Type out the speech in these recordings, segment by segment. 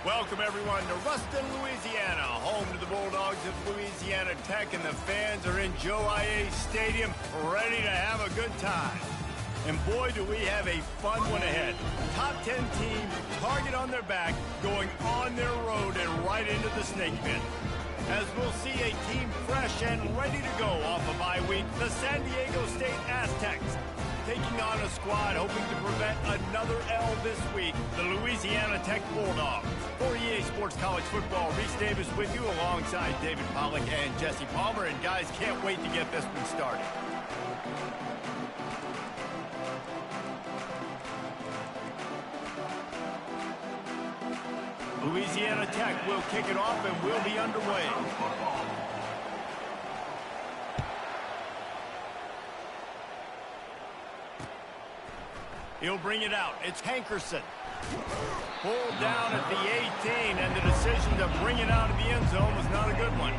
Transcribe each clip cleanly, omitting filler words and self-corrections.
Welcome, everyone, to Ruston, Louisiana, home to the Bulldogs of Louisiana Tech, and the fans are in Joe I.A. Stadium ready to have a good time. And boy, do we have a fun one ahead. Top 10 team, target on their back, going on their road and right into the snake pit. As we'll see a team fresh and ready to go off a bye week, the San Diego State Aztecs taking on a squad hoping to prevent another L this week, the Louisiana Tech Bulldogs. For EA Sports College Football, Reese Davis with you alongside David Pollack and Jesse Palmer. And guys, can't wait to get this one started. Louisiana Tech will kick it off and will be underway. He'll bring it out. It's Hankerson. Pulled down at the 18, and the decision to bring it out of the end zone was not a good one.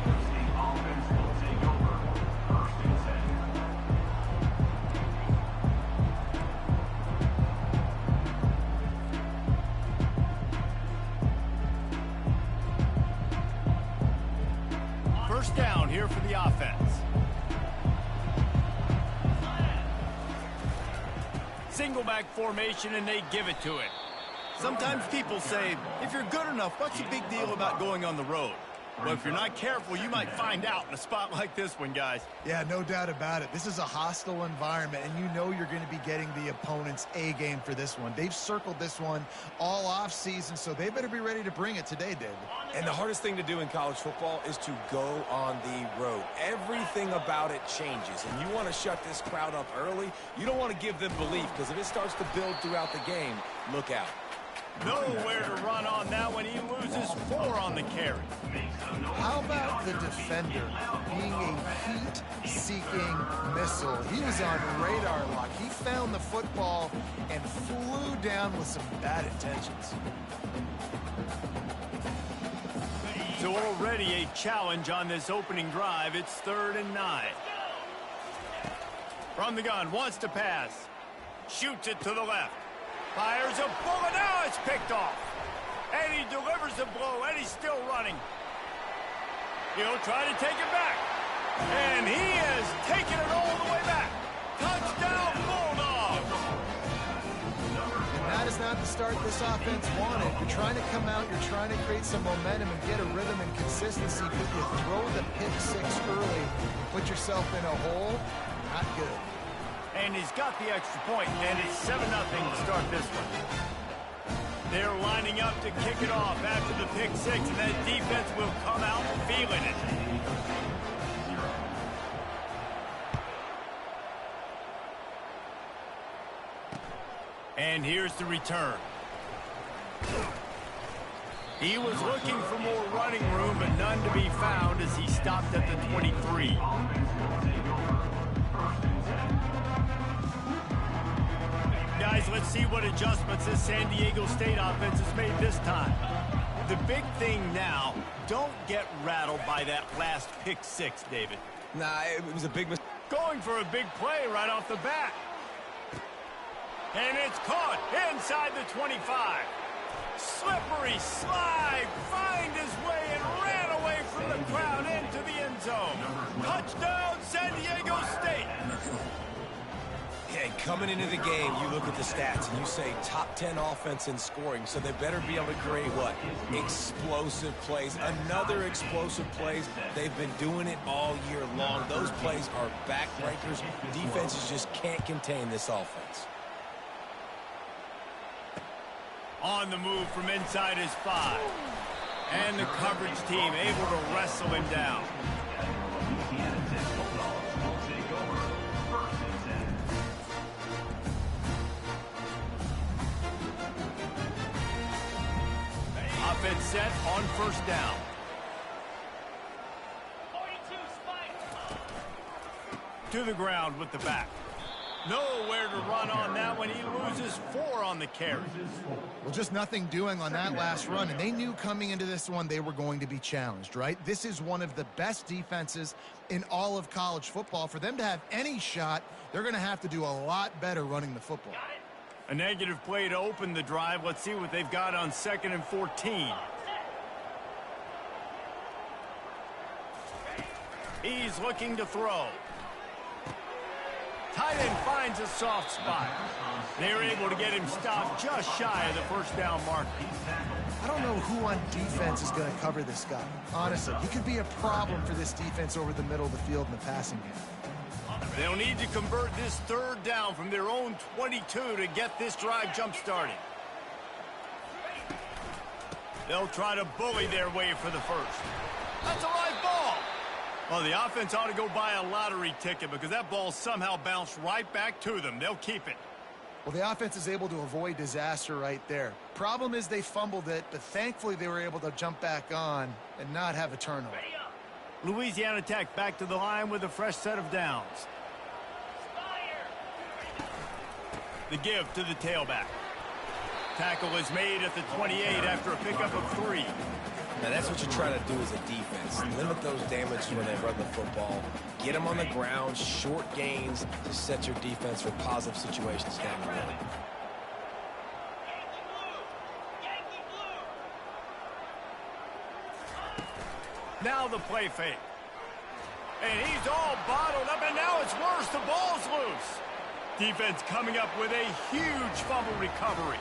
First down here for the offense. Single back formation, and they give it to it. Sometimes people say, if you're good enough, what's the big deal about going on the road? Well, if you're not careful, you might find out in a spot like this one, guys. Yeah, no doubt about it. This is a hostile environment, and you know you're going to be getting the opponent's A game for this one. They've circled this one all off season, so they better be ready to bring it today, David. And the hardest thing to do in college football is to go on the road. Everything about it changes, and you want to shut this crowd up early. You don't want to give them belief, because if it starts to build throughout the game, look out. Nowhere to run on that one. He loses 4 on the carry. How about the defender being a heat-seeking missile? He was on radar lock. He found the football and flew down with some bad intentions. So already a challenge on this opening drive. It's 3rd and 9. From the gun, wants to pass. Shoots it to the left. Fires a bullet. Now it's picked off. And he delivers a blow, and he's still running. He'll try to take it back. And he has taken it all the way back. Touchdown, Bulldogs! And that is not the start this offense wanted. You're trying to come out, you're trying to create some momentum and get a rhythm and consistency, but you throw the pick 6 early, put yourself in a hole, not good. And he's got the extra point, and it's 7-0 to start this one. They're lining up to kick it off after the pick 6, and that defense will come out feeling it. And here's the return. He was looking for more running room, but none to be found as he stopped at the 23. Guys, let's see what adjustments this San Diego State offense has made this time. The big thing now, don't get rattled by that last pick 6, David. Nah, it was a big mistake. Going for a big play right off the bat. And it's caught inside the 25. Slippery slide, find his way and ran away from the crowd into the end zone. Touchdown, San Diego State. Yeah, coming into the game, you look at the stats and you say top 10 offense in scoring, so they better be able to create what? Explosive plays. Another explosive plays. They've been doing it all year long. Those plays are backbreakers. Defenses just can't contain this offense. On the move from inside his 5. And the coverage team able to wrestle him down. Offense set on first down. To the ground with the back. Nowhere to run on that one. He loses 4 on the carry. Well, just nothing doing on that last run, and they knew coming into this one they were going to be challenged, right? This is one of the best defenses in all of college football. For them to have any shot, they're going to have to do a lot better running the football. A negative play to open the drive. Let's see what they've got on 2nd and 14. He's looking to throw. Tight end finds a soft spot. They're able to get him stopped just shy of the first down marker. I don't know who on defense is going to cover this guy. Honestly, he could be a problem for this defense over the middle of the field in the passing game. They'll need to convert this third down from their own 22 to get this drive jump-started. They'll try to bully their way for the first. That's a live ball. Well, the offense ought to go buy a lottery ticket because that ball somehow bounced right back to them. They'll keep it. Well, the offense is able to avoid disaster right there. Problem is they fumbled it, but thankfully they were able to jump back on and not have a turnover. Louisiana Tech back to the line with a fresh set of downs. The give to the tailback. Tackle is made at the 28 after a pickup of 3. Now, that's what you try to do as a defense. Limit those damages when they run the football. Get them on the ground, short gains to set your defense for positive situations down the road. Now the play fake. And he's all bottled up, and now it's worse. The ball's loose. Defense coming up with a huge fumble recovery.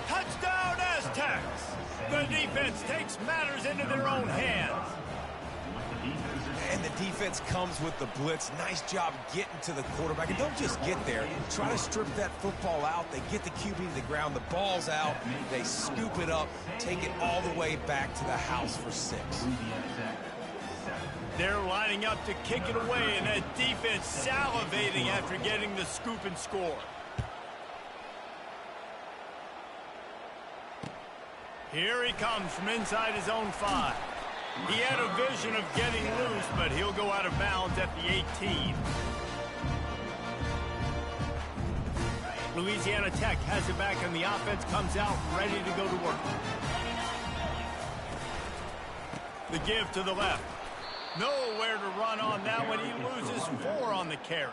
Touchdown, Aztecs! The defense takes matters into their own hands. And the defense comes with the blitz. Nice job getting to the quarterback. And don't just get there. Try to strip that football out. They get the QB to the ground. The ball's out. They scoop it up, take it all the way back to the house for 6. They're lining up to kick it away, and that defense salivating after getting the scoop and score. Here he comes from inside his own 5. He had a vision of getting loose, but he'll go out of bounds at the 18. Louisiana Tech has it back, and the offense comes out ready to go to work. The give to the left. Nowhere to run on that one. He loses 4 on the carry.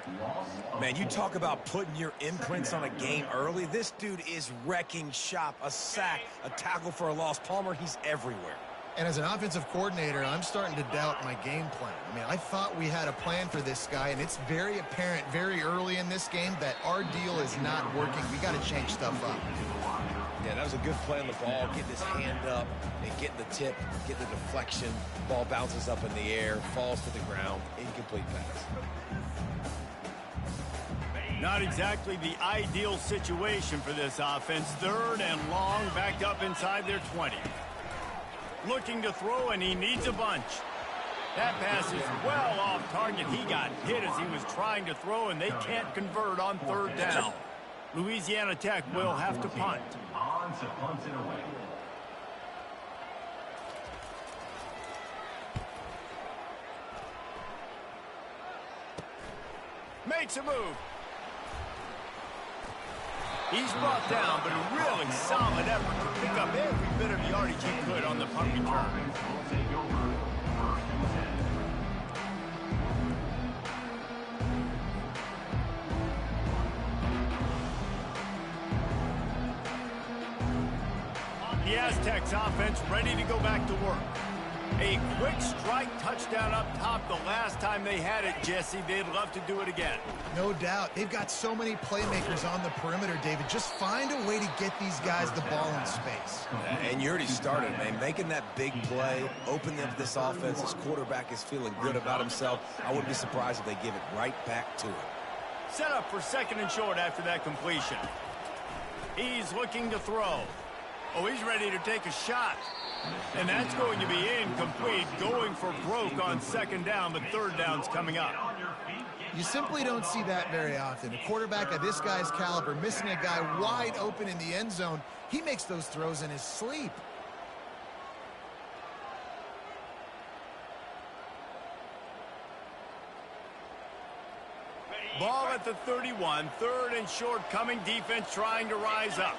Man, you talk about putting your imprints on a game early. This dude is wrecking shop. A sack, a tackle for a loss. Palmer, he's everywhere. And as an offensive coordinator, I'm starting to doubt my game plan. I mean, I thought we had a plan for this guy, and it's very apparent very early in this game that our deal is not working. We got to change stuff up. Yeah, that was a good play on the ball, getting his hand up and getting the tip, getting the deflection. Ball bounces up in the air, falls to the ground, incomplete pass. Not exactly the ideal situation for this offense. 3rd and long, backed up inside their 20. Looking to throw, and he needs a bunch. That pass is well off target. He got hit as he was trying to throw, and they can't convert on 3rd down. Louisiana Tech will have to punt. Makes a move. He's brought down, but a really solid effort to pick up every bit of yardage he could on the punt return. The Aztecs offense ready to go back to work. A quick strike touchdown up top the last time they had it, Jesse. They'd love to do it again. No doubt. They've got so many playmakers on the perimeter, David. Just find a way to get these guys the ball in space. And you already started, man. Making that big play, opening up this offense. This quarterback is feeling good about himself. I wouldn't be surprised if they give it right back to him. Set up for 2nd and short after that completion. He's looking to throw. Oh, he's ready to take a shot. And that's going to be incomplete, going for broke on 2nd down, but 3rd down's coming up. You simply don't see that very often. A quarterback of this guy's caliber missing a guy wide open in the end zone. He makes those throws in his sleep. Ball at the 31, 3rd and short coming, defense trying to rise up.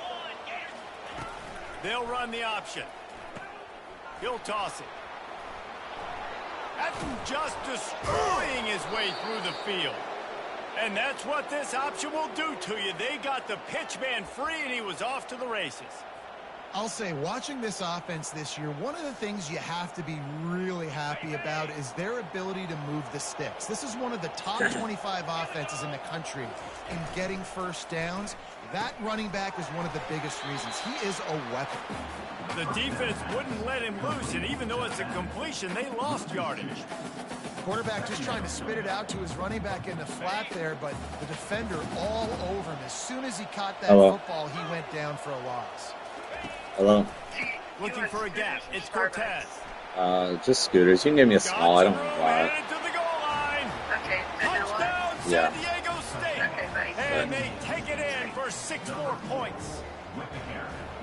They'll run the option. He'll toss it. That's just destroying his way through the field. And that's what this option will do to you. They got the pitch man free, and he was off to the races. I'll say, watching this offense this year, one of the things you have to be really happy about is their ability to move the sticks. This is one of the top 25 offenses in the country in getting first downs. That running back is one of the biggest reasons. He is a weapon. The defense wouldn't let him loose, and even though it's a completion, they lost yardage. Quarterback just trying to spit it out to his running back in the flat there, but the defender all over him. As soon as he caught that football, he went down for a loss. Hello. Looking for a gap. It's Cortez. Just scooters. You can give me a small. I don't want to buy it. To the goal line. Okay. Touchdown, Yeah. San Diego State. Okay, buddy. And they take it in for 6 more points.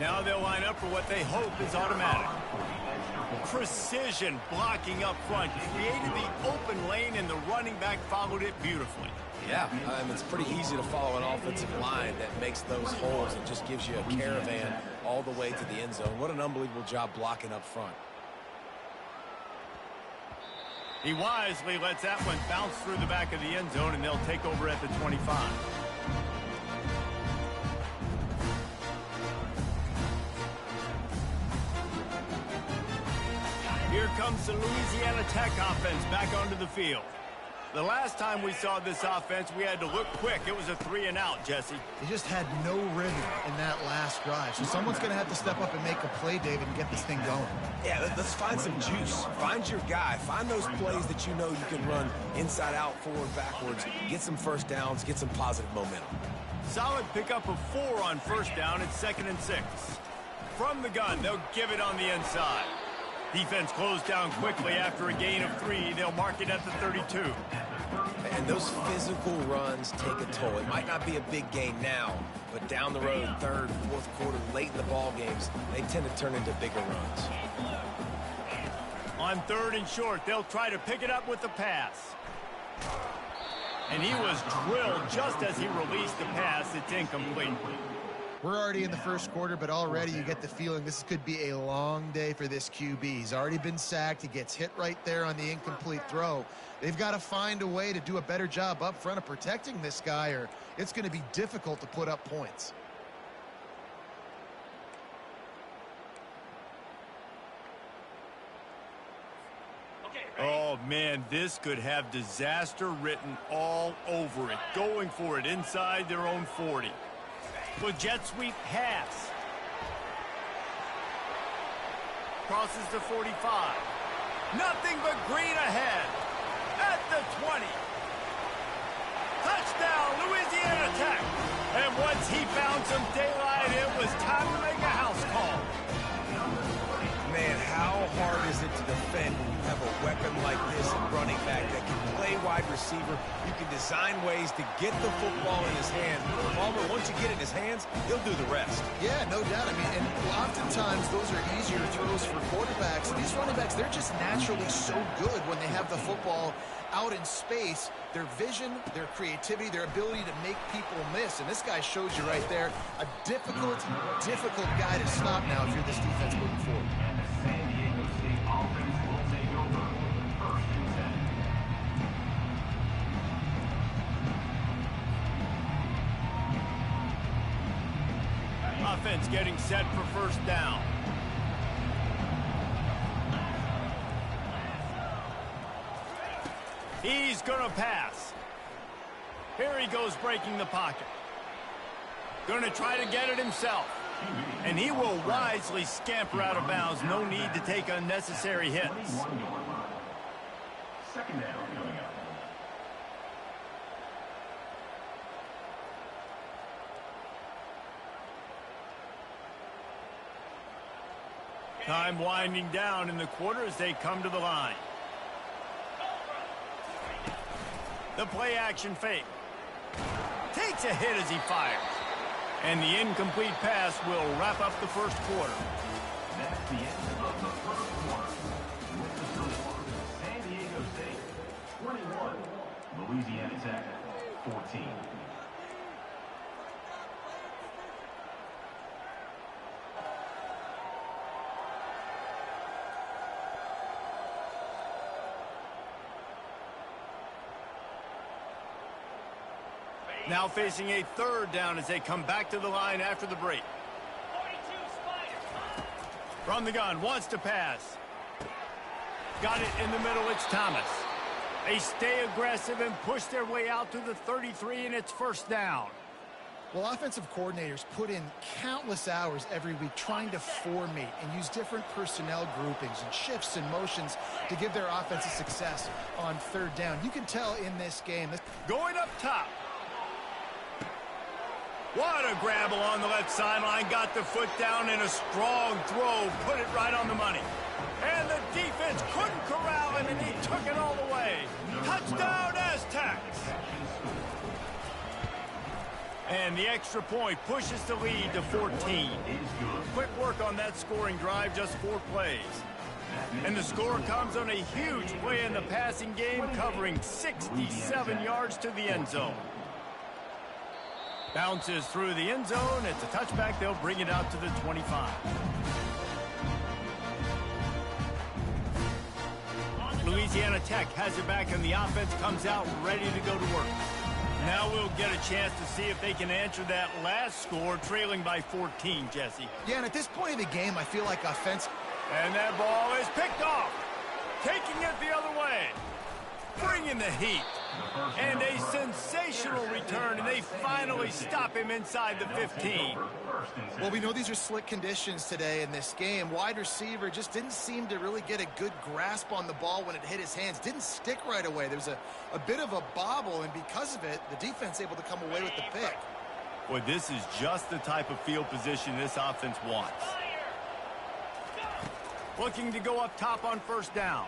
Now they'll line up for what they hope is automatic. Precision blocking up front. Created the open lane, and the running back followed it beautifully. Yeah, it's pretty easy to follow an offensive line that makes those holes and just gives you a caravan all the way to the end zone. What an unbelievable job blocking up front. He wisely lets that one bounce through the back of the end zone, and they'll take over at the 25. Here comes the Louisiana Tech offense back onto the field. The last time we saw this offense, we had to look quick. It was a 3-and-out, Jesse. He just had no rhythm in that last drive. So someone's going to have to step up and make a play, David, and get this thing going. Yeah, let's find some juice. Find your guy. Find those plays that you know you can run inside out, forward, backwards. Get some first downs. Get some positive momentum. Solid pickup of 4 on first down. It's 2nd and 6. From the gun, they'll give it on the inside. Defense closed down quickly after a gain of 3. They'll mark it at the 32. And those physical runs take a toll. It might not be a big gain now, but down the road, 3rd, 4th quarter, late in the ball games, they tend to turn into bigger runs. On 3rd and short, they'll try to pick it up with the pass. And he was drilled just as he released the pass. It's incomplete. We're already in the first quarter, but already you get the feeling this could be a long day for this QB. He's already been sacked. He gets hit right there on the incomplete throw. They've got to find a way to do a better job up front of protecting this guy, or it's going to be difficult to put up points. Oh, man, this could have disaster written all over it. Going for it inside their own 40. With jet sweep pass. Crosses to 45. Nothing but green ahead. At the 20. Touchdown, Louisiana Tech. And once he found some daylight, it was time to make a house call. Man, how hard is it to defend when you have a weapon like this at running back that can play wide receiver? You can design ways to get the football in his hand. Palmer, once you get it in his hands, he'll do the rest. Yeah, no doubt. I mean, and oftentimes those are easier throws for quarterbacks. And these running backs, they're just naturally so good when they have the football out in space. Their vision, their creativity, their ability to make people miss. And this guy shows you right there a difficult guy to stop now if you're this defense moving forward. Offense getting set for first down. He's going to pass. Here he goes breaking the pocket. Going to try to get it himself. And he will wisely scamper out of bounds. No need to take unnecessary hits. Second down coming up. Time winding down in the quarter as they come to the line. The play action fake. Takes a hit as he fires. And the incomplete pass will wrap up the first quarter. That's the end of the first quarter. With the score, San Diego State 21, Louisiana Tech 14. Now facing a 3rd down as they come back to the line after the break. From the gun, wants to pass. Got it in the middle, it's Thomas. They stay aggressive and push their way out to the 33, and it's first down. Well, offensive coordinators put in countless hours every week trying to formate and use different personnel groupings and shifts and motions to give their offensive success on third down. You can tell in this game. Going up top. What a grab along the left sideline. Got the foot down in a strong throw. Put it right on the money. And the defense couldn't corral him, and he took it all the way. Touchdown, Aztecs. And the extra point pushes the lead to 14. Quick work on that scoring drive, just 4 plays. And the score comes on a huge play in the passing game, covering 67 yards to the end zone. Bounces through the end zone. It's a touchback. They'll bring it out to the 25. Louisiana Tech has it back, and the offense comes out ready to go to work. Now we'll get a chance to see if they can answer that last score, trailing by 14, Jesse. Yeah, and at this point of the game, I feel like offense. And that ball is picked off. Taking it the other way. Bringing the heat. And a sensational return, and they finally stop him inside the 15. Well, we know these are slick conditions today in this game. Wide receiver just didn't seem to really get a good grasp on the ball when it hit his hands. Didn't stick right away. There's a bit of a bobble, and because of it, the defense able to come away with the pick. Boy, this is just the type of field position this offense wants. Looking to go up top on first down.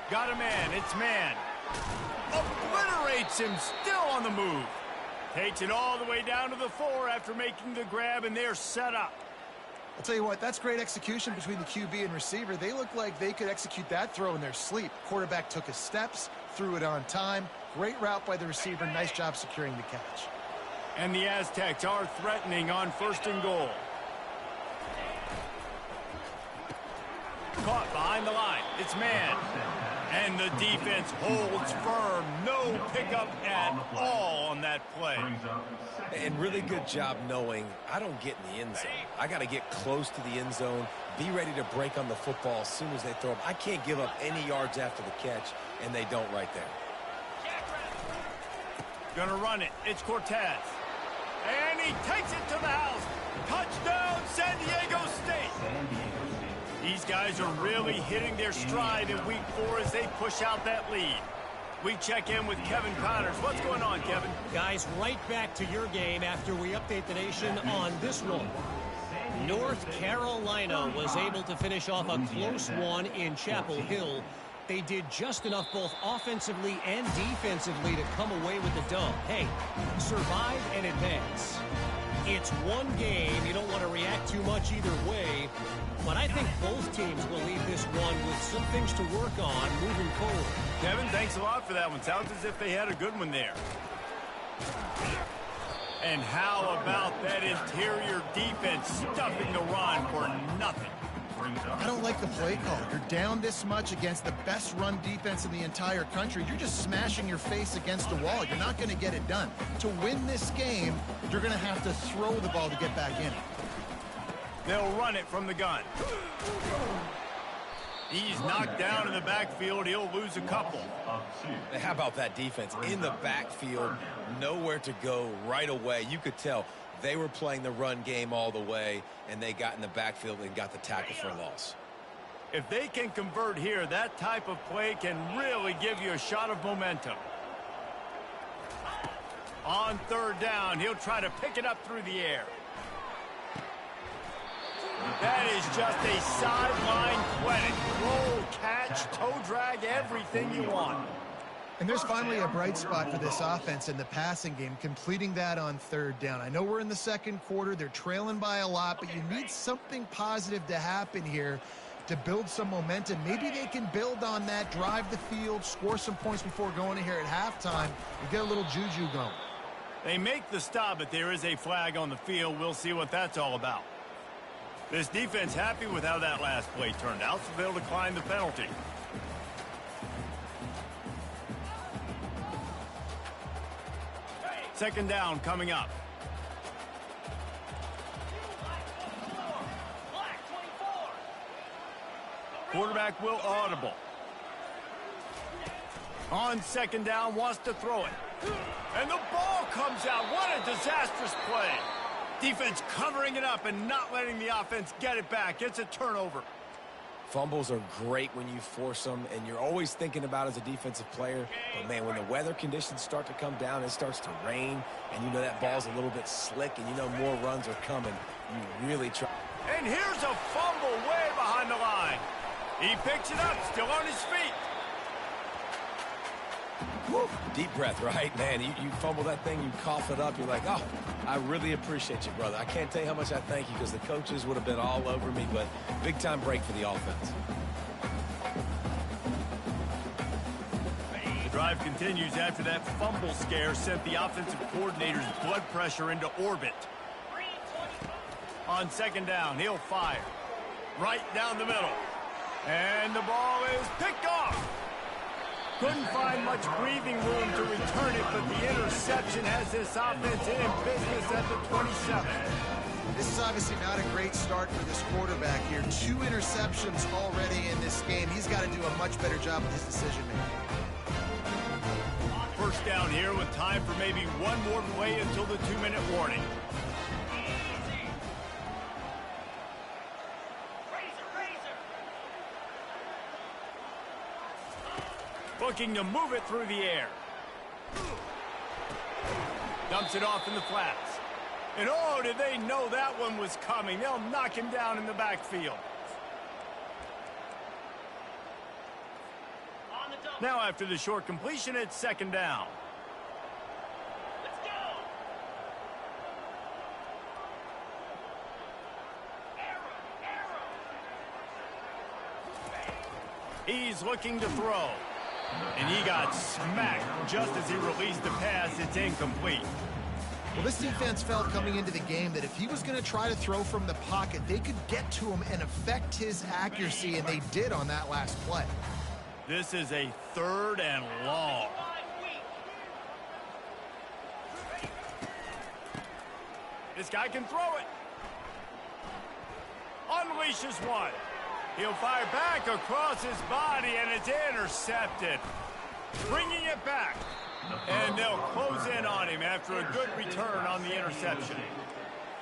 Got a man. It's man. Obliterates him, still on the move. Takes it all the way down to the 4 after making the grab, and they're set up. I'll tell you what, that's great execution between the QB and receiver. They look like they could execute that throw in their sleep. Quarterback took his steps, threw it on time. Great route by the receiver. Nice job securing the catch. And the Aztecs are threatening on first and goal. Caught behind the line. It's man. And the defense holds firm. No pickup at all on that play. And really good job knowing I don't get in the end zone. I got to get close to the end zone, be ready to break on the football as soon as they throw them. I can't give up any yards after the catch, and they don't right there. Gonna run it. It's Cortez. And he takes it to the house. Touchdown, San Diego State. These guys are really hitting their stride in week 4 as they push out that lead. We check in with Kevin Connors. What's going on, Kevin? Guys, right back to your game after we update the nation on this one. North Carolina was able to finish off a close one in Chapel Hill. They did just enough both offensively and defensively to come away with the dub. Hey, survive and advance. It's one game. You don't want to react too much either way. But I think both teams will leave this one with some things to work on moving forward. Kevin, thanks a lot for that one. Sounds as if they had a good one there. And how about that interior defense stuffing the run for nothing? I don't like the play call. You're down this much against the best run defense in the entire country. You're just smashing your face against the wall. You're not going to get it done. To win this game, you're going to have to throw the ball to get back in it. They'll run it from the gun. He's knocked down in the backfield. He'll lose a couple. How about that defense in the backfield? Nowhere to go right away. You could tell they were playing the run game all the way, and they got in the backfield and got the tackle for a loss. If they can convert here, that type of play can really give you a shot of momentum. On third down, he'll try to pick it up through the air. That is just a sideline credit. Roll, catch, toe drag, everything you want. And there's finally a bright spot for this offense in the passing game, completing that on third down. I know we're in the second quarter. They're trailing by a lot, but you need something positive to happen here to build some momentum. Maybe they can build on that, drive the field, score some points before going in here at halftime, and get a little juju going. They make the stop, but there is a flag on the field. We'll see what that's all about. This defense happy with how that last play turned out, so they'll decline the penalty. Second down coming up. Quarterback will audible. On second down, wants to throw it. And the ball comes out. What a disastrous play. Defense covering it up and not letting the offense get it back. It's a turnover. Fumbles are great when you force them, and you're always thinking about as a defensive player. But, man, when the weather conditions start to come down, it starts to rain, and you know that ball's a little bit slick, and you know more runs are coming. You really try. And here's a fumble way behind the line. He picks it up, still on his feet. Woo. Deep breath, right? Man, you fumble that thing, you cough it up, you're like, oh, I really appreciate you, brother. I can't tell you how much I thank you because the coaches would have been all over me, but big-time break for the offense. The drive continues after that fumble scare sent the offensive coordinator's blood pressure into orbit. On second down, he'll fire. Right down the middle. And the ball is picked off. Couldn't find much breathing room to return it, but the interception has this offense in business at the 27. This is obviously not a great start for this quarterback here. 2 interceptions already in this game. He's got to do a much better job with his decision-making. First down here with time for maybe one more play until the 2-minute warning. Looking to move it through the air. Dumps it off in the flats. And oh, did they know that one was coming. They'll knock him down in the backfield. Now after the short completion, it's second down. Let's go. He's looking to throw. And he got smacked just as he released the pass. It's incomplete. Well, this defense felt coming into the game that if he was going to try to throw from the pocket, they could get to him and affect his accuracy, and they did on that last play. This is a 3rd and long. This guy can throw it. Unleashes one. He'll fire back across his body, and it's intercepted. Bringing it back. And they'll close in on him after a good return on the interception.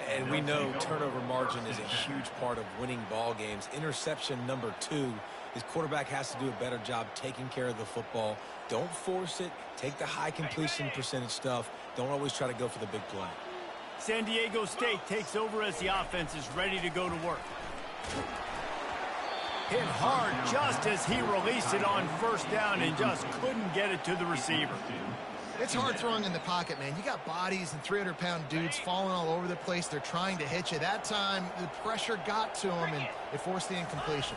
And we know turnover margin is a huge part of winning ball games. Interception number 2. His quarterback has to do a better job taking care of the football. Don't force it. Take the high completion percentage stuff. Don't always try to go for the big play. San Diego State takes over as the offense is ready to go to work. Hit hard just as he released it on first down and just couldn't get it to the receiver. It's hard throwing in the pocket, man. You got bodies and 300-pound dudes falling all over the place. They're trying to hit you. That time, the pressure got to him, and it forced the incompletion.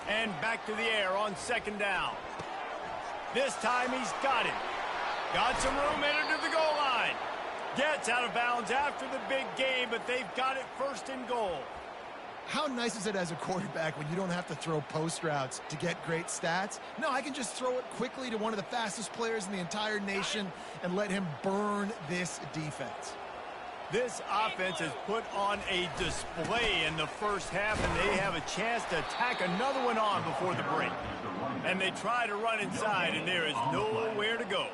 And back to the air on second down. This time he's got it. Got some room headed to the goal line. Gets out of bounds after the big game, but they've got it first and goal. How nice is it as a quarterback when you don't have to throw post routes to get great stats? No, I can just throw it quickly to one of the fastest players in the entire nation and let him burn this defense. This offense has put on a display in the first half, and they have a chance to tack another one on before the break. And they try to run inside, and there is nowhere to go.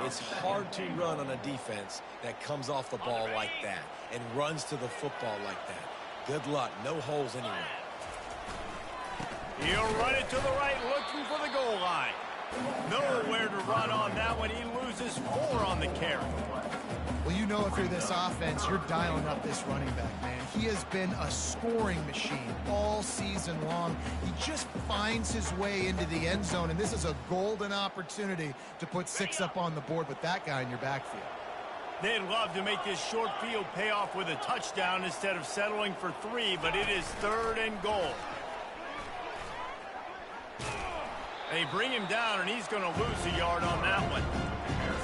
It's hard to run on a defense that comes off the ball like that and runs to the football like that. Good luck. No holes anywhere. He'll run it to the right, looking for the goal line. Nowhere to run on that one. He loses 4 on the carry. Well, you know if you're this offense, you're dialing up this running back, man. He has been a scoring machine all season long. He just finds his way into the end zone, and this is a golden opportunity to put 6 up on the board with that guy in your backfield. They'd love to make this short field pay off with a touchdown instead of settling for 3, but it is 3rd and goal. They bring him down, and he's going to lose a yard on that one.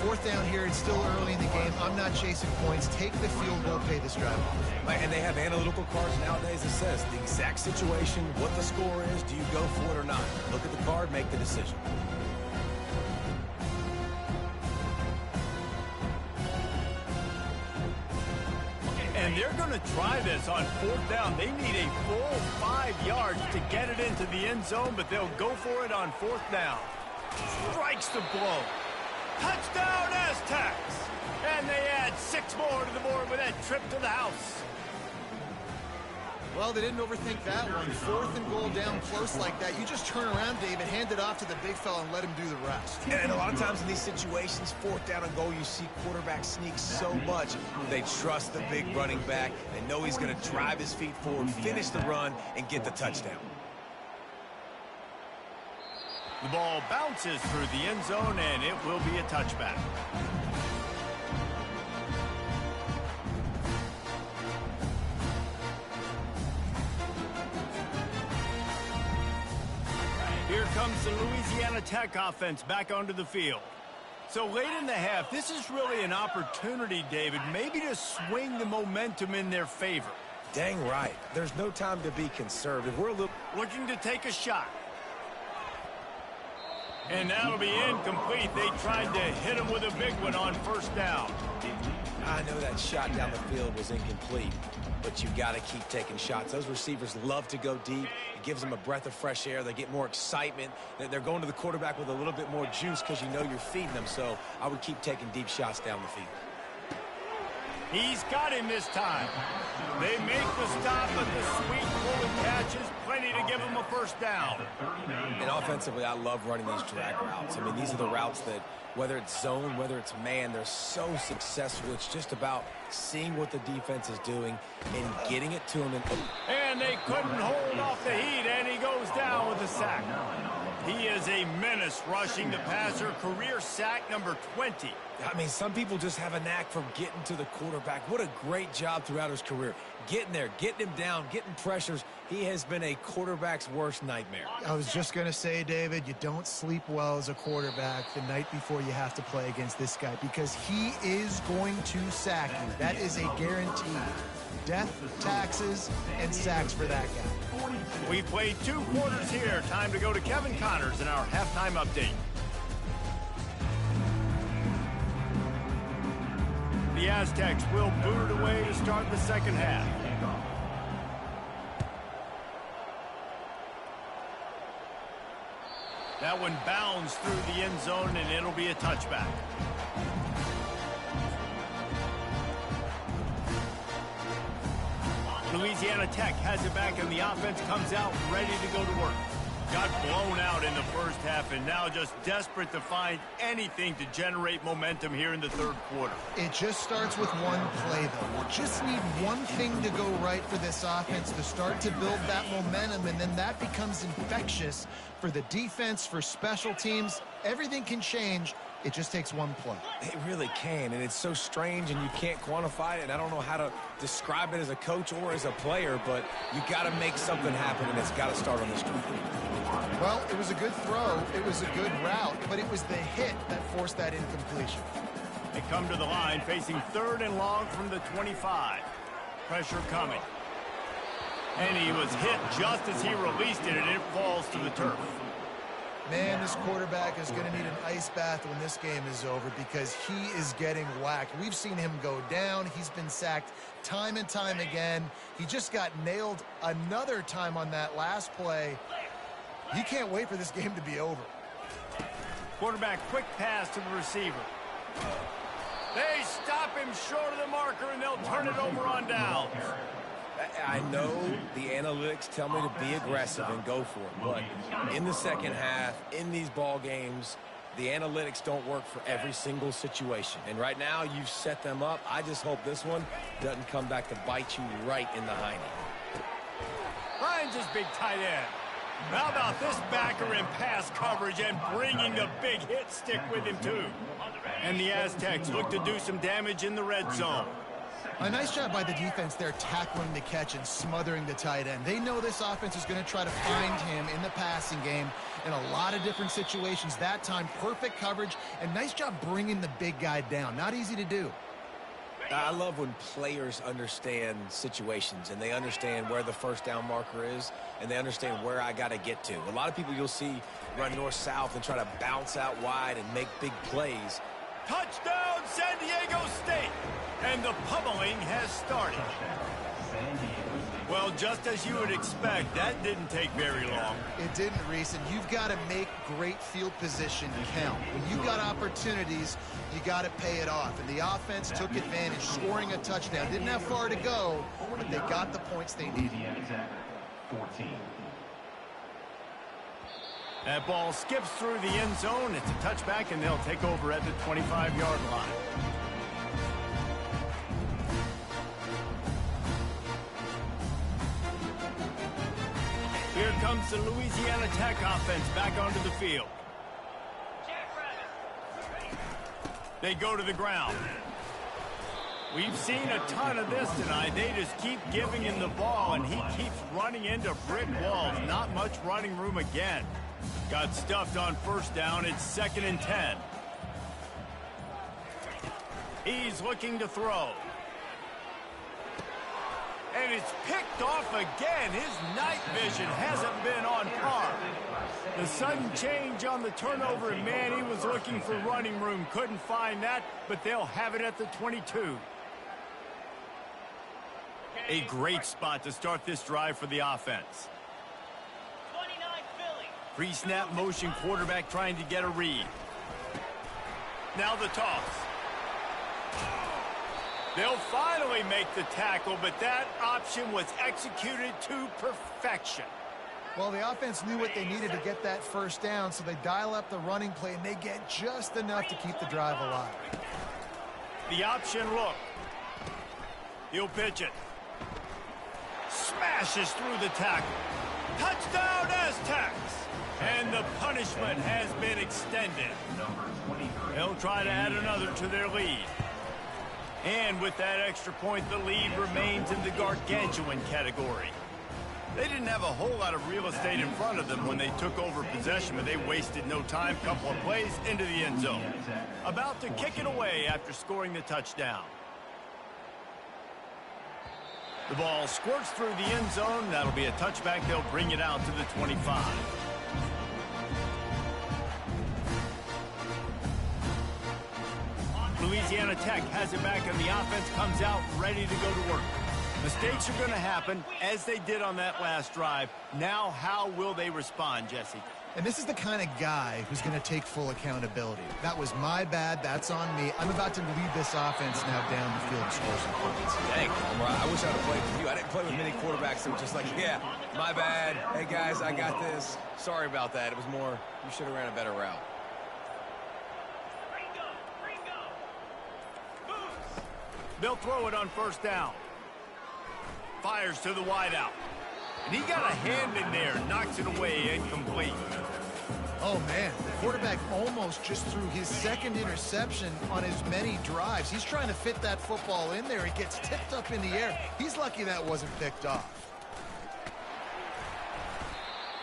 4th down here. It's still early in the game. I'm not chasing points. Take the field goal, pay this drive. And they have analytical cards nowadays that says the exact situation, what the score is, do you go for it or not? Look at the card, make the decision. And And they're going to try this on 4th down. They need a full 5 yards to get it into the end zone, but they'll go for it on 4th down. Strikes the blow. Touchdown, Aztecs! And they add 6 more to the board with that trip to the house. Well, they didn't overthink that one. 4th and goal down close like that. You just turn around, David, hand it off to the big fella and let him do the rest. And a lot of times in these situations, 4th down and goal, you see quarterbacks sneak so much. They trust the big running back. They know he's going to drive his feet forward, finish the run, and get the touchdown. The ball bounces through the end zone, and it will be a touchback. Here comes the Louisiana Tech offense back onto the field. So late in the half, this is really an opportunity, David, maybe to swing the momentum in their favor. Dang right. There's no time to be conservative. We're looking to take a shot. And that'll be incomplete. They tried to hit him with a big one on 1st down. I know that shot down the field was incomplete, but you got to keep taking shots. Those receivers love to go deep. It gives them a breath of fresh air. They get more excitement. They're going to the quarterback with a little bit more juice because you know you're feeding them. So I would keep taking deep shots down the field. He's got him this time. They make the stop, but the sweet pulling catch is plenty to give him a 1st down. And offensively, I love running these drag routes. I mean, these are the routes that, whether it's zone, whether it's man, they're so successful. It's just about seeing what the defense is doing and getting it to him. And they couldn't hold off the heat, and he goes down with a sack. He is a menace rushing the passer, career sack number 20. I mean, some people just have a knack for getting to the quarterback. What a great job throughout his career. Getting there, getting him down, getting pressures. He has been a quarterback's worst nightmare. I was just going to say, David, you don't sleep well as a quarterback the night before you have to play against this guy because he is going to sack you. That is a guarantee. Death, taxes, and sacks for that guy. We played 2 quarters here. Time to go to Kevin Connors in our halftime update. The Aztecs will boot it away to start the 2nd half. That one bounds through the end zone, and it'll be a touchback. Louisiana Tech has it back, and the offense comes out ready to go to work. Got blown out in the 1st half, and now just desperate to find anything to generate momentum here in the 3rd quarter. It just starts with one play, though. You just need one thing to go right for this offense to start to build that momentum, and then that becomes infectious for the defense, for special teams. Everything can change. It just takes one play. It really can, and it's so strange, and you can't quantify it, and I don't know how to describe it as a coach or as a player, but you got to make something happen, and it's got to start on this drive. Well, it was a good throw. It was a good route, but it was the hit that forced that incompletion. They come to the line facing 3rd and long from the 25. Pressure coming. And he was hit just as he released it, and it falls to the turf. Man, this quarterback is going to need an ice bath when this game is over because he is getting whacked. We've seen him go down. He's been sacked time and time again. He just got nailed another time on that last play. You can't wait for this game to be over. Quarterback quick pass to the receiver. They stop him short of the marker, and they'll turn it over on downs. I know the analytics tell me to be aggressive and go for it, but in the 2nd half, in these ball games, the analytics don't work for every single situation. And right now, you've set them up. I just hope this one doesn't come back to bite you right in the hiney. Finds his big tight end. How about this backer in pass coverage and bringing the big hit stick with him, too? And the Aztecs look to do some damage in the red zone. A nice job by the defense there tackling the catch and smothering the tight end. They know this offense is going to try to find him in the passing game in a lot of different situations. That time, perfect coverage, and nice job bringing the big guy down. Not easy to do. I love when players understand situations and they understand where the 1st down marker is and they understand where I got to get to. A lot of people you'll see run north-south and try to bounce out wide and make big plays. Touchdown, San Diego State! And the pummeling has started. Well, just as you would expect, that didn't take very long. It didn't, Reese, and you've got to make great field position count. When you've got opportunities, you got to pay it off. And the offense took advantage, scoring a touchdown. Didn't have far to go, but they got the points they needed. 14. That ball skips through the end zone. It's a touchback, and they'll take over at the 25-yard line. Here comes the Louisiana Tech offense back onto the field. They go to the ground. We've seen a ton of this tonight. They just keep giving him the ball, and he keeps running into brick walls. Not much running room again. Got stuffed on first down. It's 2nd and 10. He's looking to throw. And it's picked off again. His night vision hasn't been on par. The sudden change on the turnover, and man, he was looking for running room. Couldn't find that, but they'll have it at the 22. A great spot to start this drive for the offense. Pre-snap motion, quarterback trying to get a read. Now the toss. They'll finally make the tackle, but that option was executed to perfection. Well, the offense knew what they needed to get that first down, so they dial up the running play, and they get just enough to keep the drive alive. The option look. He'll pitch it. Smashes through the tackle. Touchdown, Aztecs! And the punishment has been extended. They'll try to add another to their lead. And with that extra point, the lead remains in the gargantuan category. They didn't have a whole lot of real estate in front of them when they took over possession, but they wasted no time. Couple of plays into the end zone. About to kick it away after scoring the touchdown. The ball squirts through the end zone. That'll be a touchback. They'll bring it out to the 25. Louisiana Tech has it back, and the offense comes out ready to go to work. Mistakes are going to happen, as they did on that last drive. Now, how will they respond, Jesse? And this is the kind of guy who's going to take full accountability. That was my bad. That's on me. I'm about to lead this offense now down the field and score some points. Dang, I wish I'd have played with you. I didn't play with many quarterbacks that were just like, yeah, my bad. Hey, guys, I got this. Sorry about that. It was more, you should have ran a better route. They'll throw it on first down. Fires to the wideout. And he got a hand in there, knocks it away, incomplete. Oh, man, the quarterback almost just threw his second interception on as many drives. He's trying to fit that football in there. It gets tipped up in the air. He's lucky that wasn't picked off.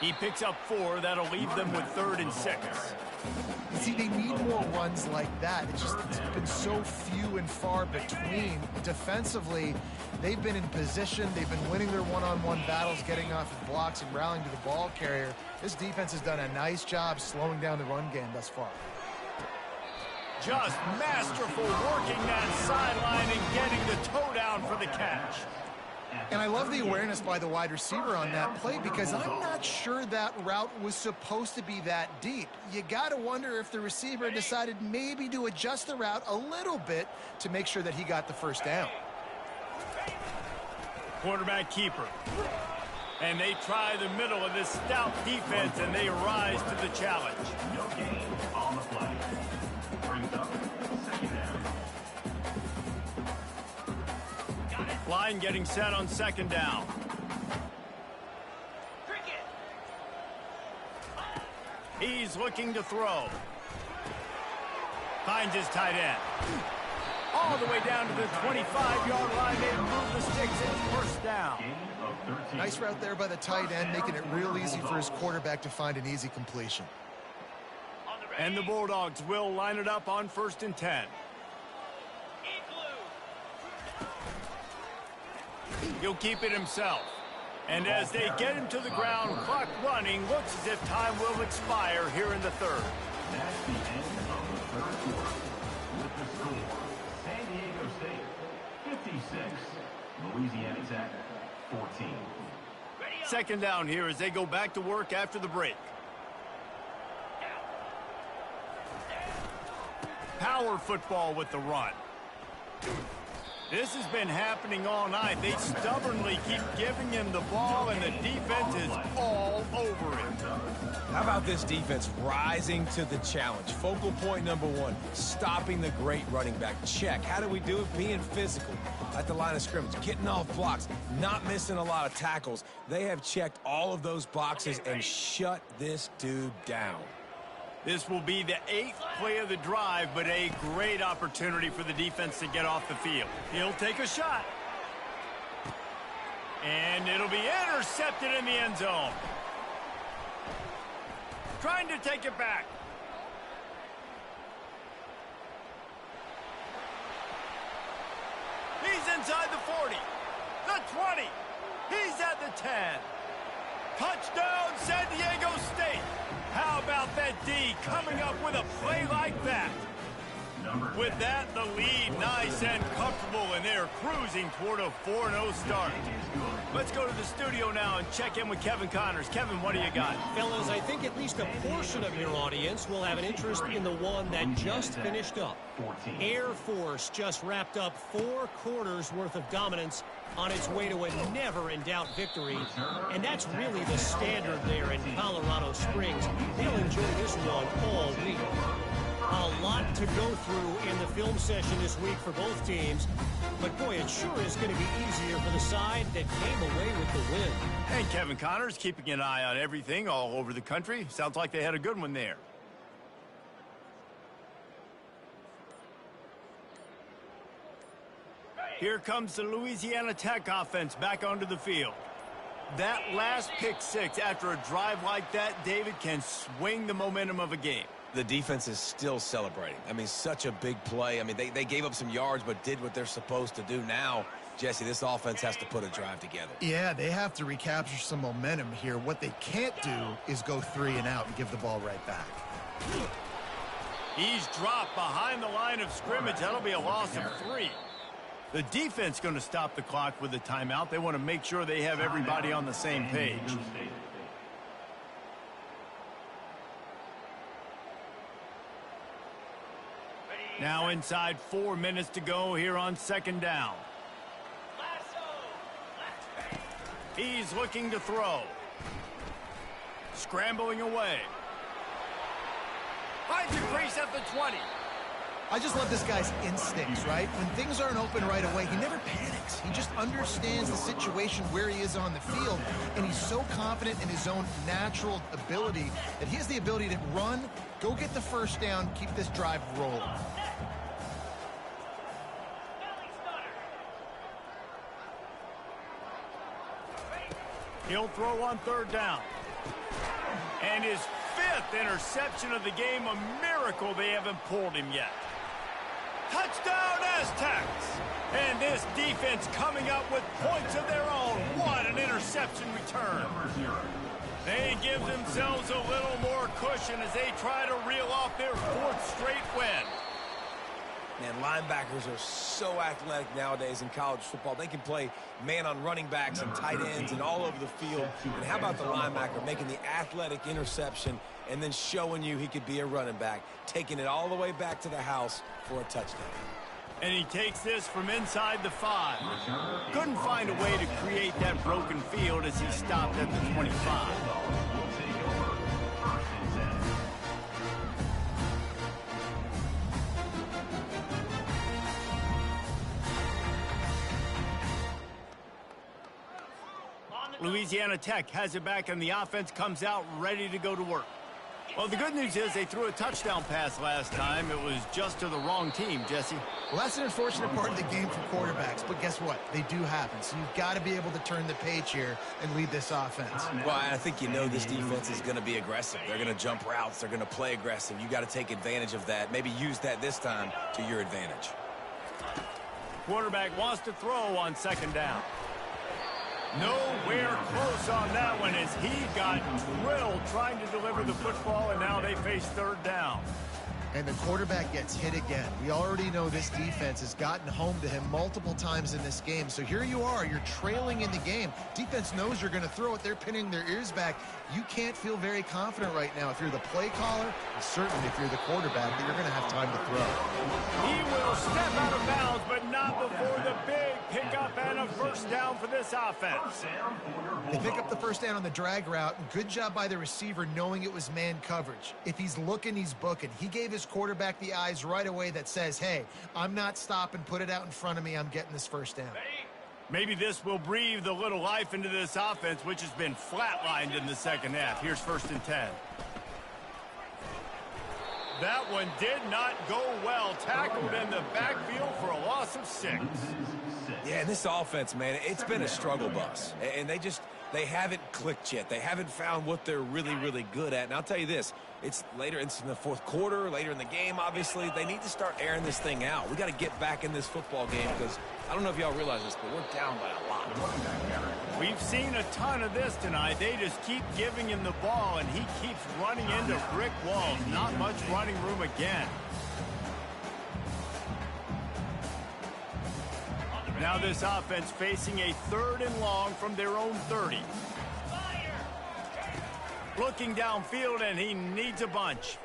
He picks up 4. That'll leave them with 3rd and 6. See, they need more runs like that. It's been so few and far between. Defensively, they've been in position. They've been winning their one-on-one battles, getting off of blocks and rallying to the ball carrier. This defense has done a nice job slowing down the run game thus far. Just masterful working that sideline and getting the toe down for the catch. And I love the awareness by the wide receiver on that play, because I'm not sure that route was supposed to be that deep. You got to wonder if the receiver decided maybe to adjust the route a little bit to make sure that he got the first down. Quarterback keeper. And they try the middle of this stout defense, and they rise to the challenge. No gain on the play. Brings up 2nd down. Line getting set on 2nd down. He's looking to throw. Finds his tight end. All the way down to the 25-yard line. They move the sticks. It's first down. Nice route there by the tight end, making it real easy for his quarterback to find an easy completion. And the Bulldogs will line it up on 1st and 10. He'll keep it himself. And as they get him to the ground, clock running, looks as if time will expire here in the 3rd. That's the end of the 3rd quarter. Second down here as they go back to work after the break. Power football with the run. This has been happening all night. They stubbornly keep giving him the ball, and the defense is all over it. How about this defense rising to the challenge? Focal point number one, stopping the great running back. Check. How do we do it? Being physical at the line of scrimmage, getting off blocks, not missing a lot of tackles. They have checked all of those boxes and shut this dude down. This will be the 8th play of the drive, but a great opportunity for the defense to get off the field. He'll take a shot. And it'll be intercepted in the end zone. Trying to take it back. He's inside the 40, the 20. He's at the 10. Touchdown, San Diego State. How about that D coming up with a play like that? With that, the lead nice and comfortable, and they're cruising toward a 4-0 start. Let's go to the studio now and check in with Kevin Connors. Kevin, what do you got? Fellas, I think at least a portion of your audience will have an interest in the one that just finished up. Air Force just wrapped up 4 quarters worth of dominance on its way to a never-in-doubt victory. And that's really the standard there in Colorado Springs. They'll enjoy this one all week. A lot to go through in the film session this week for both teams. But, boy, it sure is going to be easier for the side that came away with the win. And Kevin Connors keeping an eye on everything all over the country. Sounds like they had a good one there. Here comes the Louisiana Tech offense back onto the field. That last pick six after a drive like that, David, can swing the momentum of a game. The defense is still celebrating. I mean, such a big play. I mean, they gave up some yards but did what they're supposed to do. Now, Jesse, this offense has to put a drive together. Yeah, they have to recapture some momentum here. What they can't do is go 3 and out and give the ball right back. He's dropped behind the line of scrimmage. That'll be a loss of 3. The defense going to stop the clock with a timeout. They want to make sure they have everybody on the same page. Now inside 4 minutes to go here on second down. He's looking to throw. Scrambling away. Finds a crease at the 20. I just love this guy's instincts, right? When things aren't open right away, he never panics. He just understands the situation where he is on the field, and he's so confident in his own natural ability that he has the ability to run, go get the first down, keep this drive rolling. He'll throw on third down. And his 5th interception of the game, a miracle they haven't pulled him yet. Touchdown Aztecs! And this defense coming up with points of their own. What an interception return. They give themselves a little more cushion as they try to reel off their 4th straight win. Man, linebackers are so athletic nowadays in college football. They can play man on running backs and tight ends and all over the field. And how about the linebacker making the athletic interception and then showing you he could be a running back, taking it all the way back to the house for a touchdown. And he takes this from inside the 5. Couldn't find a way to create that broken field as he stopped at the 25. Louisiana Tech has it back, and the offense comes out ready to go to work. Well, the good news is they threw a touchdown pass last time. It was just to the wrong team, Jesse. Well, that's an unfortunate part of the game for quarterbacks, but guess what? They do happen, so you've got to be able to turn the page here and lead this offense. Well, I think you know this defense is going to be aggressive. They're going to jump routes. They're going to play aggressive. You got to take advantage of that. Maybe use that this time to your advantage. Quarterback wants to throw on second down. Nowhere close on that one as he got drilled trying to deliver the football, and now they face third down. And the quarterback gets hit again. We already know this defense has gotten home to him multiple times in this game. So here you are, you're trailing in the game. Defense knows you're going to throw it. They're pinning their ears back. You can't feel very confident right now if you're the play caller, and certainly if you're the quarterback, that you're going to have time to throw. He will step out of bounds, but not before the big pickup and a first down for this offense. They pick up the first down on the drag route. Good job by the receiver knowing it was man coverage. If he's looking, he's booking. He gave his quarterback the eyes right away that says, hey, I'm not stopping, put it out in front of me, I'm getting this first down. Maybe this will breathe a little life into this offense, which has been flatlined in the second half. Here's 1st and 10. That one did not go well. Tackled in the backfield for a loss of 6. Yeah, this offense, man, it's been a struggle bus. And they haven't clicked yet. They haven't found what they're really, really good at. And I'll tell you this, it's later in the fourth quarter, later in the game, obviously. They need to start airing this thing out. We got to get back in this football game because I don't know if y'all realize this, but we're down by a lot. We've seen a ton of this tonight. They just keep giving him the ball, and he keeps running into brick walls. Not much running room again. Now this offense facing a 3rd and long from their own 30. Looking downfield, and he needs a bunch.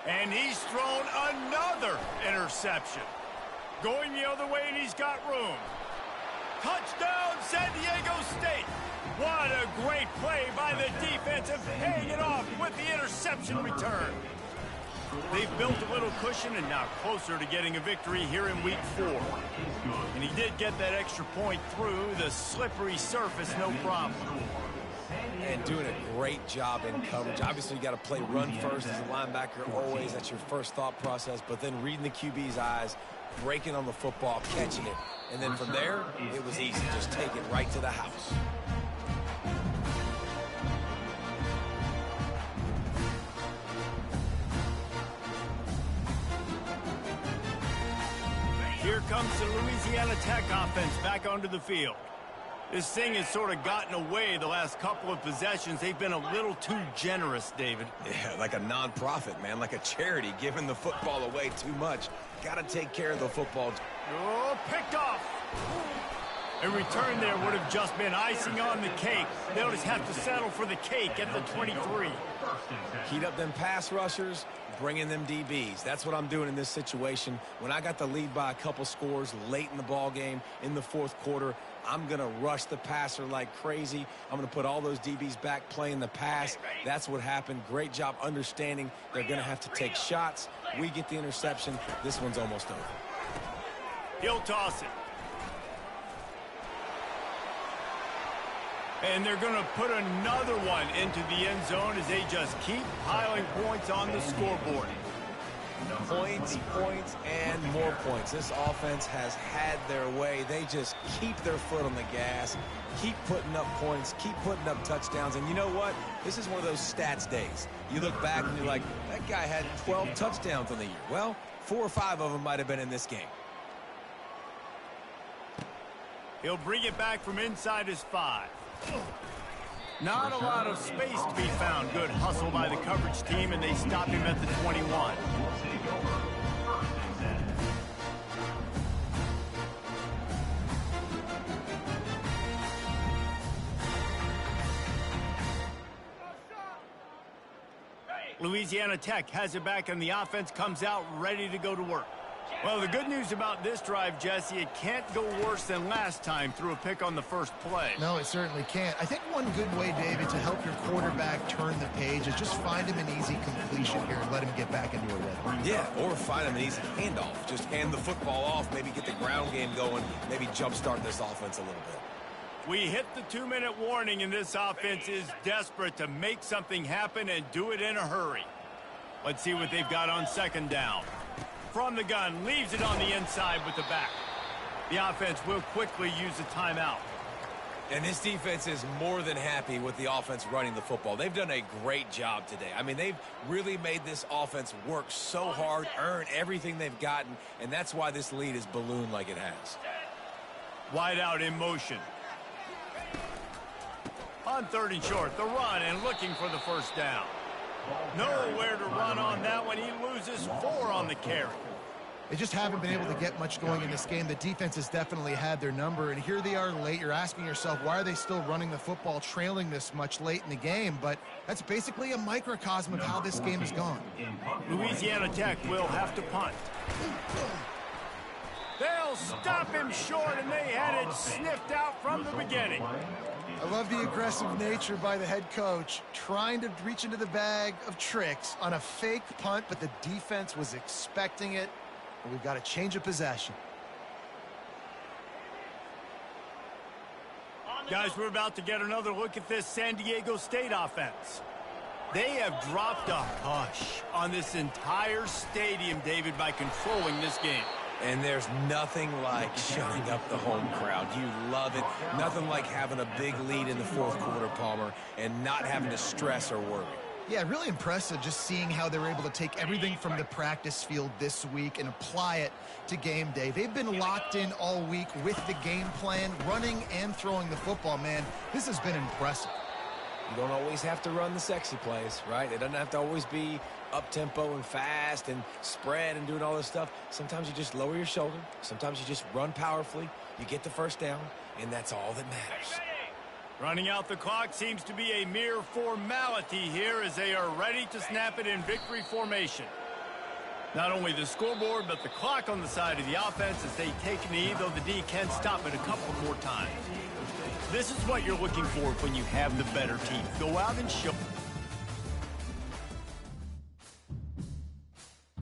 And he's thrown another interception. Going the other way, and he's got room. Touchdown, San Diego State. What a great play by the defense of paying it off with the interception return. They've built a little cushion and now closer to getting a victory here in week 4. And he did get that extra point through the slippery surface, no problem. And doing a great job in coverage. Obviously, you got to play run first as a linebacker always. That's your first thought process. But then reading the QB's eyes, breaking on the football, catching it. And then from there, it was easy. Just take it right to the house. Here comes the Louisiana Tech offense back onto the field. This thing has sort of gotten away the last couple of possessions. They've been a little too generous, David. Yeah, like a nonprofit, man, like a charity, giving the football away too much. Got to take care of the football. Oh, picked off. A return there would have just been icing on the cake. They'll just have to settle for the cake at the 23. Heat up them pass rushers, bring in them DBs. That's what I'm doing in this situation. When I got the lead by a couple scores late in the ball game in the fourth quarter, I'm going to rush the passer like crazy. I'm going to put all those DBs back playing the pass. That's what happened. Great job understanding they're going to have to take shots. We get the interception. This one's almost over. He'll toss it. And they're going to put another one into the end zone as they just keep piling points on the scoreboard. Points, points, and more points. This offense has had their way. They just keep their foot on the gas, keep putting up points, keep putting up touchdowns. And you know what? This is one of those stats days. You look back and you're like, that guy had 12 touchdowns on the year. Well, 4 or 5 of them might have been in this game. He'll bring it back from inside his 5. Not a lot of space to be found. Good hustle by the coverage team, and they stop him at the 21. Louisiana Tech has it back, and the offense comes out ready to go to work. Well, the good news about this drive, Jesse, it can't go worse than last time through a pick on the first play. No, it certainly can't. I think one good way, David, to help your quarterback turn the page is just find him an easy completion here and let him get back into a rhythm. Yeah, or find him an easy handoff. Just hand the football off, maybe get the ground game going, maybe jumpstart this offense a little bit. We hit the 2-minute warning, and this offense is desperate to make something happen and do it in a hurry. Let's see what they've got on second down. From the gun, leaves it on the inside with the back. The offense will quickly use a timeout. And this defense is more than happy with the offense running the football. They've done a great job today. I mean, they've really made this offense work so hard, earn everything they've gotten, and that's why this lead is ballooned like it has. Wide out in motion. On 3rd and short, the run and looking for the first down. Nowhere to run on that one. He loses 4 on the carry. They just haven't been able to get much going in this game. The defense has definitely had their number, and here they are late. You're asking yourself, why are they still running the football, trailing this much late in the game? But that's basically a microcosm of how this game has gone. Louisiana Tech will have to punt. They'll stop him short, and they had it sniffed out from the beginning. I love the aggressive nature by the head coach, trying to reach into the bag of tricks on a fake punt, but the defense was expecting it. And we've got a change of possession. Guys, we're about to get another look at this San Diego State offense. They have dropped a hush on this entire stadium, David, by controlling this game. And there's nothing like shutting up the home crowd. You love it. Nothing like having a big lead in the fourth quarter, Palmer, and not having to stress or worry. Yeah, really impressive just seeing how they were able to take everything from the practice field this week and apply it to game day. They've been locked in all week with the game plan, running and throwing the football. Man, this has been impressive. You don't always have to run the sexy plays, right? It doesn't have to always be up-tempo and fast and spread and doing all this stuff. Sometimes you just lower your shoulder. Sometimes you just run powerfully. You get the first down, and that's all that matters. Running out the clock seems to be a mere formality here as they are ready to snap it in victory formation. Not only the scoreboard, but the clock on the side of the offense as they take a knee, though the D can stop it a couple more times. This is what you're looking for when you have the better team. Go out and show.